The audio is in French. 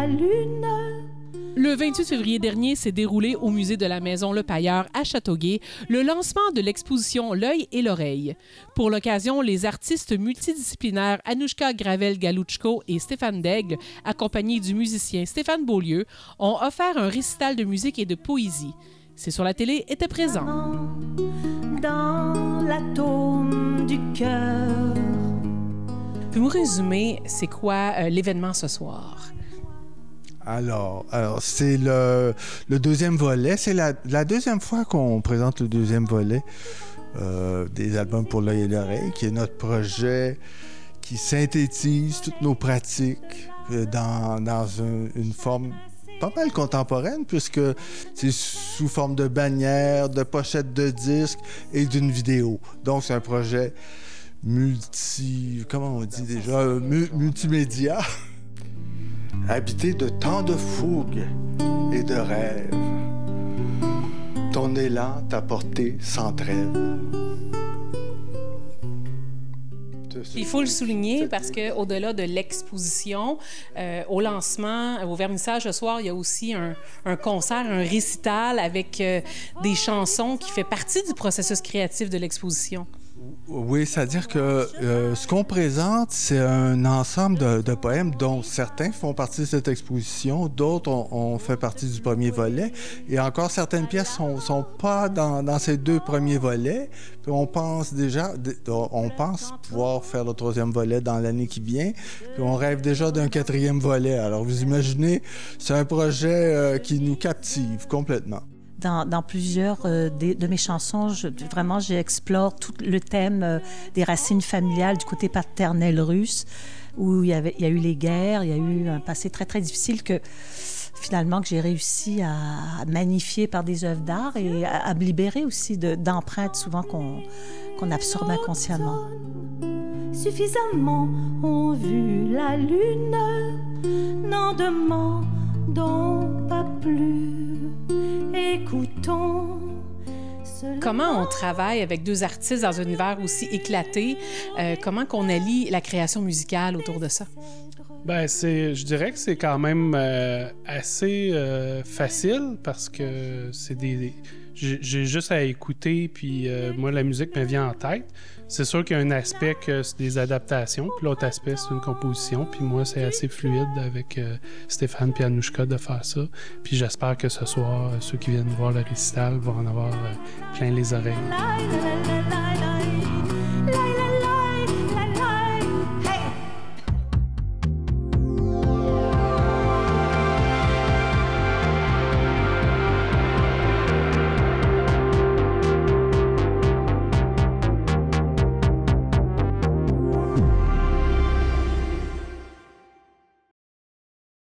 la lune. Le 28 février dernier s'est déroulé au musée de la Maison Le Pailleur à Châteauguay le lancement de l'exposition L'œil et l'oreille. Pour l'occasion, les artistes multidisciplinaires Anouchka Gravel-Galouchko et Stéphane Daigle, accompagnés du musicien Stéphane Beaulieu, ont offert un récital de musique et de poésie. C'est sur la télé était présent. Dans l'atome du cœur. Pouvez-vous résumer, c'est quoi l'événement ce soir? Alors c'est le deuxième volet. C'est la deuxième fois qu'on présente le deuxième volet des albums pour l'œil et l'oreille, qui est notre projet qui synthétise toutes nos pratiques dans une forme pas mal contemporaine, puisque c'est sous forme de bannière, de pochette de disques et d'une vidéo. Donc, c'est un projet multimédia, habité de tant de fougue et de rêves. Ton élan t'a porté sans trêve. Il faut le souligner parce qu'au-delà de l'exposition, au lancement, au vernissage ce soir, il y a aussi un concert, un récital avec des chansons qui fait partie du processus créatif de l'exposition. Oui, c'est-à-dire que ce qu'on présente, c'est un ensemble de poèmes dont certains font partie de cette exposition, d'autres ont fait partie du premier volet, et encore certaines pièces sont pas dans ces deux premiers volets. Puis on pense pouvoir faire le troisième volet dans l'année qui vient, puis on rêve déjà d'un quatrième volet. Alors vous imaginez, c'est un projet qui nous captive complètement. Dans plusieurs de mes chansons, j'explore tout le thème des racines familiales du côté paternel russe, où il y a eu les guerres, il y a eu un passé très, très difficile que j'ai réussi à magnifier par des œuvres d'art et à me libérer aussi d'empreintes souvent qu'on absorbe inconsciemment. Suffisamment ont vu la lune, n'en demandons pas plus. Écoutons. Comment on travaille avec deux artistes dans un univers aussi éclaté? Comment qu'on allie la création musicale autour de ça? Ben, je dirais que c'est quand même assez facile parce que j'ai juste à écouter, puis moi, la musique me vient en tête. C'est sûr qu'il y a un aspect que c'est des adaptations, puis l'autre aspect, c'est une composition. Puis moi, c'est assez fluide avec Stéphane et Anouchka de faire ça. Puis j'espère que ce soir, ceux qui viennent voir le récital vont en avoir plein les oreilles.